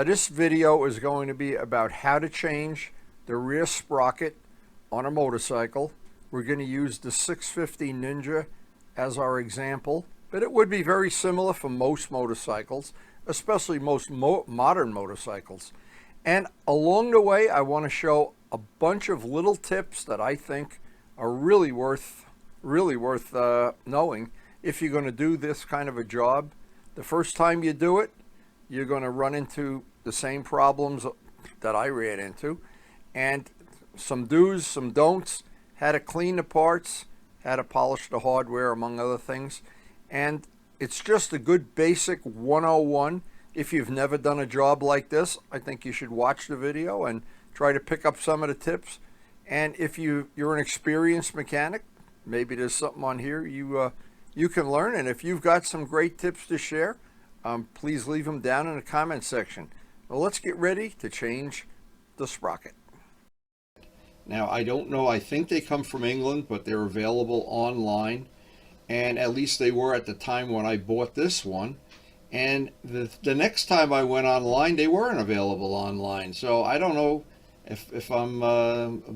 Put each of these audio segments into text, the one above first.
This video is going to be about how to change the rear sprocket on a motorcycle. We're going to use the 650 Ninja as our example, but it would be very similar for most motorcycles, especially most modern motorcycles. And along the way, I want to show a bunch of little tips that I think are really worth knowing if you're going to do this kind of a job. The first time you do it, you're going to run into the same problems that I ran into, and some do's, some don'ts, how to clean the parts, how to polish the hardware, among other things. And it's just a good basic 101. If you've never done a job like this, I think you should watch the video and try to pick up some of the tips. And if you're an experienced mechanic, maybe there's something on here you can learn. And if you've got some great tips to share, please leave them down in the comment section. Well, let's get ready to change the sprocket. Now, I don't know, I think they come from England, but they're available online, and at least they were at the time when I bought this one. And the next time I went online, they weren't available online. So I don't know if I'm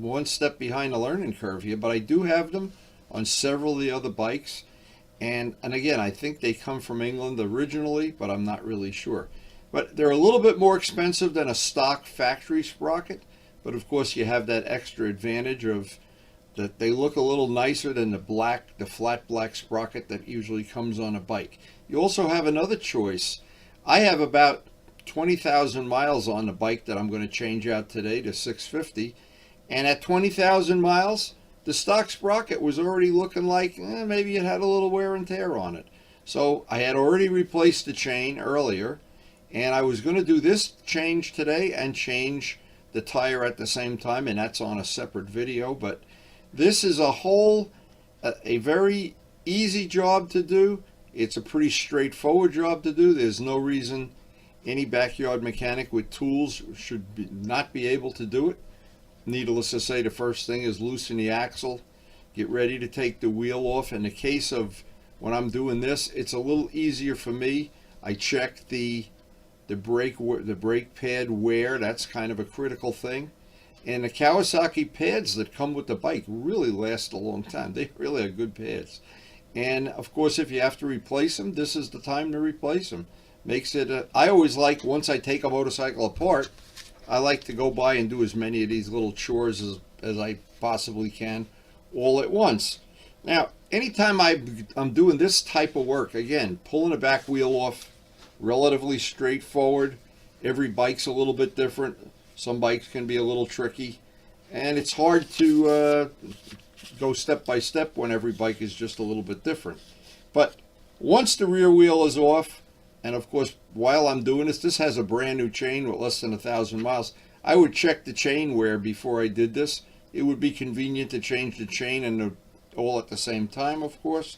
one step behind the learning curve here, but I do have them on several of the other bikes. And again, I think they come from England originally, but I'm not really sure. But they're a little bit more expensive than a stock factory sprocket. But of course, you have that extra advantage of that they look a little nicer than the flat black sprocket that usually comes on a bike. You also have another choice. I have about 20,000 miles on the bike that I'm going to change out today to 650. And at 20,000 miles, the stock sprocket was already looking like maybe it had a little wear and tear on it. So I had already replaced the chain earlier, and I was going to do this change today and change the tire at the same time, and that's on a separate video. But this is a very easy job to do. It's a pretty straightforward job to do. There's no reason any backyard mechanic with tools should not be able to do it. Needless to say, the first thing is loosen the axle, get ready to take the wheel off. In the case of when I'm doing this, it's a little easier for me. I check the brake pad wear. That's kind of a critical thing. And the Kawasaki pads that come with the bike really last a long time. They really are good pads. And of course, if you have to replace them, this is the time to replace them. Makes it I always like, once I take a motorcycle apart, I like to go by and do as many of these little chores as I possibly can all at once. Now, anytime I'm doing this type of work, again, pulling the back wheel off, relatively straightforward. Every bike's a little bit different. Some bikes can be a little tricky, and it's hard to go step by step when every bike is just a little bit different. But once the rear wheel is off, and of course, while I'm doing this has a brand new chain with less than 1,000 miles. I would check the chain wear before I did this. It would be convenient to change the chain and all at the same time, of course.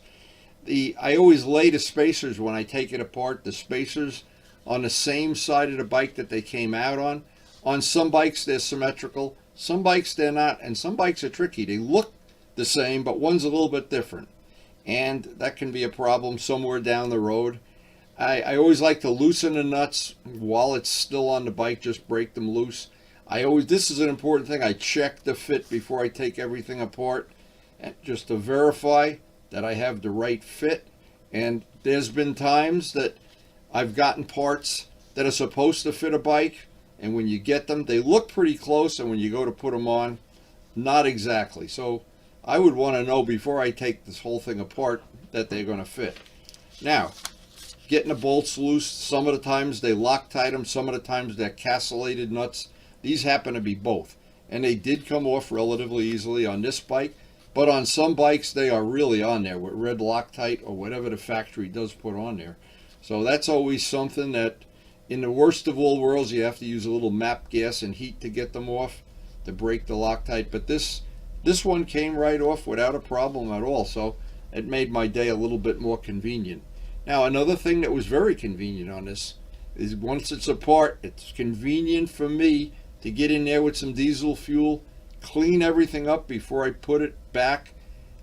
I always lay the spacers when I take it apart, the spacers on the same side of the bike that they came out on. On some bikes, they're symmetrical. Some bikes, they're not. And some bikes are tricky. They look the same, but one's a little bit different. And that can be a problem somewhere down the road. I always like to loosen the nuts while it's still on the bike, just break them loose. This is an important thing. I check the fit before I take everything apart, and just to verify that I have the right fit. And there's been times that I've gotten parts that are supposed to fit a bike, and when you get them, they look pretty close, and when you go to put them on, not exactly. So I would want to know before I take this whole thing apart that they're going to fit. Now, getting the bolts loose, some of the times they Loctite them, some of the times they're castellated nuts. These happen to be both, and they did come off relatively easily on this bike, but on some bikes they are really on there with red Loctite or whatever the factory does put on there. So that's always something that, in the worst of all worlds, you have to use a little MAP gas and heat to get them off to break the Loctite. But this one came right off without a problem at all, so it made my day a little bit more convenient. Now, another thing that was very convenient on this is once it's apart, it's convenient for me to get in there with some diesel fuel, clean everything up before I put it back.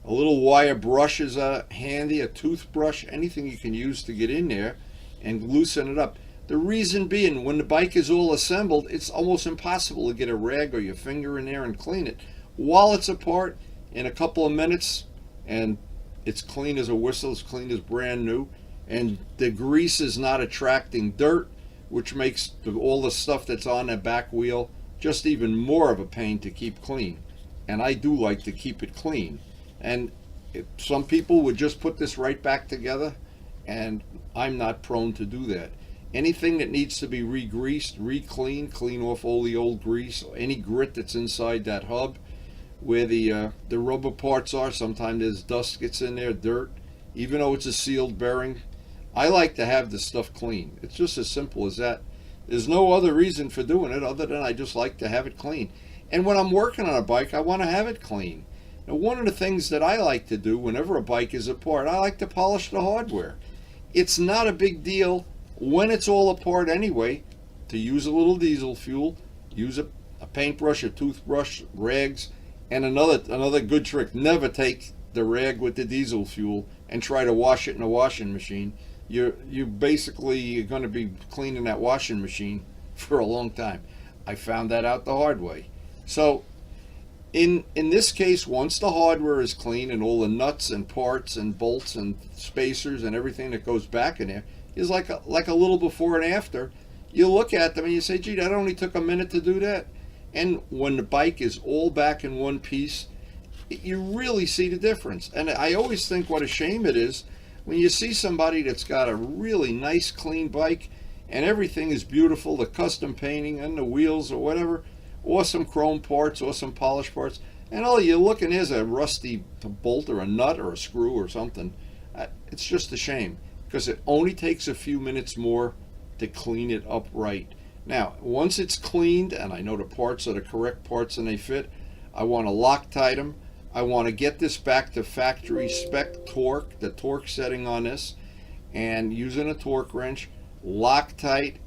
A little wire brush is handy, a toothbrush, anything you can use to get in there and loosen it up. The reason being, when the bike is all assembled, it's almost impossible to get a rag or your finger in there and clean it. While it's apart, in a couple of minutes, and it's clean as a whistle, it's clean as brand new, and the grease is not attracting dirt, which makes all the stuff that's on the back wheel just even more of a pain to keep clean. And I do like to keep it clean. And some people would just put this right back together, and I'm not prone to do that. Anything that needs to be re-greased, re-cleaned, clean off all the old grease, any grit that's inside that hub, where the rubber parts are, sometimes there's dust gets in there, dirt, even though it's a sealed bearing. I like to have the stuff clean. It's just as simple as that. There's no other reason for doing it other than I just like to have it clean. And when I'm working on a bike, I want to have it clean. Now, one of the things that I like to do whenever a bike is apart, I like to polish the hardware. It's not a big deal when it's all apart anyway to use a little diesel fuel, use a paintbrush, a toothbrush, rags, and another good trick, never take the rag with the diesel fuel and try to wash it in a washing machine. You basically are going to be cleaning that washing machine for a long time. I found that out the hard way. So in this case, once the hardware is clean and all the nuts and parts and bolts and spacers and everything that goes back in there is like a little before and after, you look at them and you say, gee, that only took a minute to do that. And when the bike is all back in one piece, you really see the difference. And I always think what a shame it is when you see somebody that's got a really nice clean bike and everything is beautiful, the custom painting and the wheels or whatever, or some chrome parts or some polished parts, and all you look and there's a rusty bolt or a nut or a screw or something. It's just a shame because it only takes a few minutes more to clean it up right. Now, once it's cleaned and I know the parts are the correct parts and they fit, I want to Loctite them. I want to get this back to factory spec torque, the torque setting on this, and using a torque wrench, Loctite.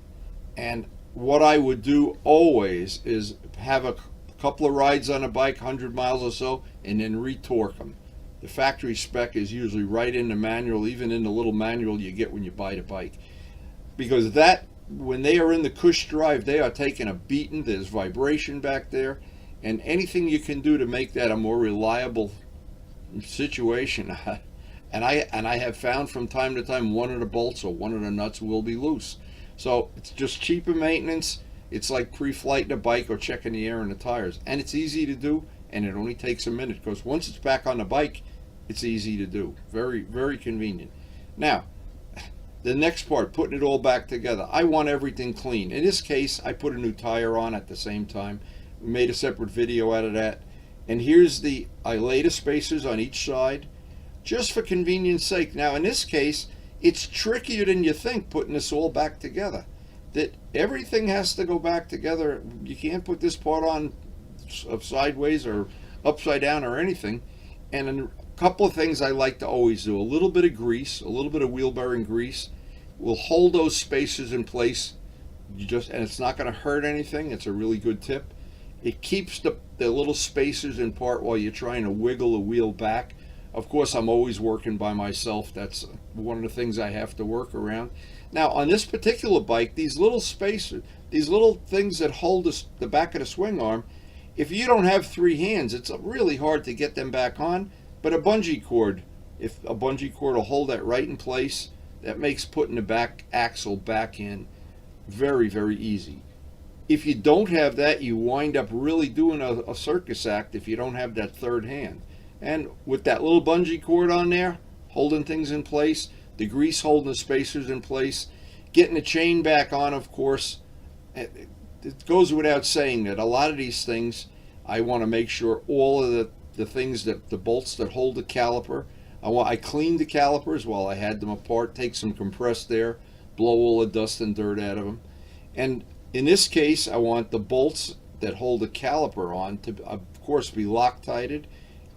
And what I would do always is have a couple of rides on a bike, 100 miles or so, and then re-torque them. The factory spec is usually right in the manual, even in the little manual you get when you buy the bike. Because that, when they are in the cush drive, they are taking a beating. There's vibration back there. And anything you can do to make that a more reliable situation. And I have found from time to time one of the bolts or one of the nuts will be loose. So it's just cheaper maintenance. It's like pre-flighting a bike or checking the air in the tires. And it's easy to do, and it only takes a minute because once it's back on the bike, it's easy to do. Very, very convenient. Now, the next part, putting it all back together. I want everything clean. In this case, I put a new tire on at the same time. We made a separate video out of that. And here's I laid the spacers on each side just for convenience sake. Now, in this case, it's trickier than you think putting this all back together. That everything has to go back together. You can't put this part on sideways or upside down or anything. And a couple of things I like to always do. A little bit of grease, a little bit of wheel bearing grease will hold those spacers in place. And it's not going to hurt anything. It's a really good tip. It keeps the little spacers in part while you're trying to wiggle the wheel back. Of course, I'm always working by myself. That's one of the things I have to work around. Now, on this particular bike, these little spacers, these little things that hold the back of the swing arm, if you don't have three hands, it's really hard to get them back on. But a bungee cord, if a bungee cord will hold that right in place, that makes putting the back axle back in very, very easy. If you don't have that, you wind up really doing a circus act if you don't have that third hand. And with that little bungee cord on there, holding things in place, the grease holding the spacers in place, getting the chain back on, of course, it goes without saying that a lot of these things, I want to make sure all of the things that the bolts that hold the caliper, I cleaned the calipers while I had them apart, take some compressed air, blow all the dust and dirt out of them. And in this case, I want the bolts that hold the caliper on to, of course, be Loctited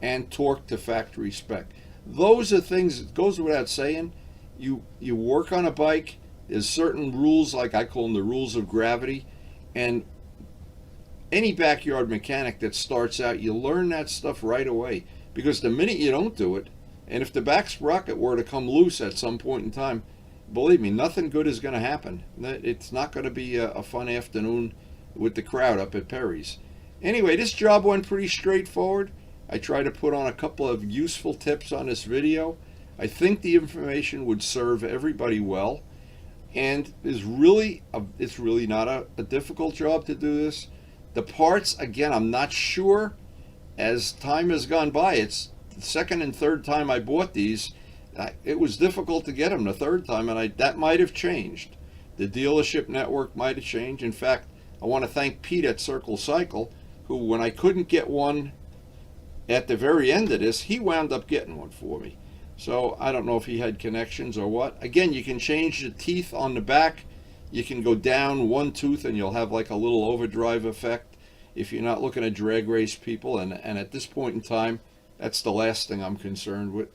and torqued to factory spec. Those are things, it goes without saying, you work on a bike, there's certain rules, like I call them the rules of gravity, and any backyard mechanic that starts out, you learn that stuff right away, because the minute you don't do it, and if the back sprocket were to come loose at some point in time, believe me, nothing good is going to happen. It's not going to be a fun afternoon with the crowd up at Perry's. Anyway, this job went pretty straightforward. I tried to put on a couple of useful tips on this video. I think the information would serve everybody well, and it's really not a difficult job to do this. The parts, again, I'm not sure. As time has gone by, it's the second and third time I bought these. It was difficult to get them the third time, and that might have changed. The dealership network might have changed. In fact, I want to thank Pete at Circle Cycle, who, when I couldn't get one at the very end of this, he wound up getting one for me. So I don't know if he had connections or what. Again, you can change the teeth on the back. You can go down one tooth and you'll have like a little overdrive effect if you're not looking to drag race people. And at this point in time, that's the last thing I'm concerned with.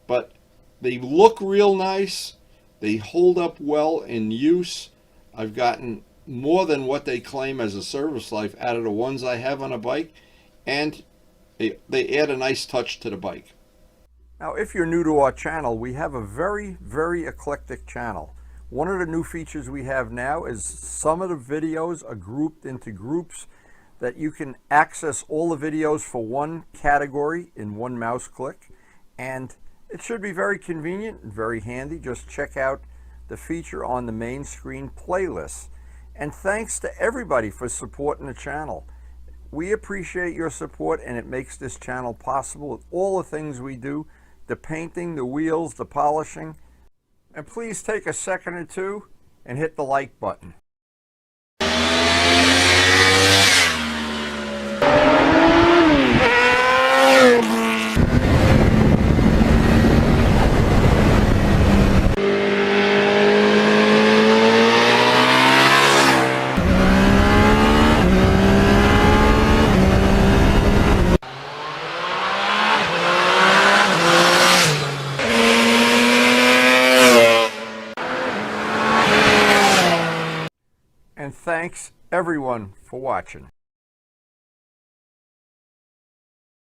But they look real nice. They hold up well in use. I've gotten more than what they claim as a service life out of the ones I have on a bike. And they add a nice touch to the bike. Now, if you're new to our channel, we have a very, very eclectic channel. One of the new features we have now is some of the videos are grouped into groups that you can access all the videos for one category in one mouse click. And it should be very convenient and very handy. Just check out the feature on the main screen playlist. And thanks to everybody for supporting the channel. We appreciate your support, and it makes this channel possible with all the things we do. The painting, the wheels, the polishing. And please take a second or two and hit the like button. And thanks everyone for watching.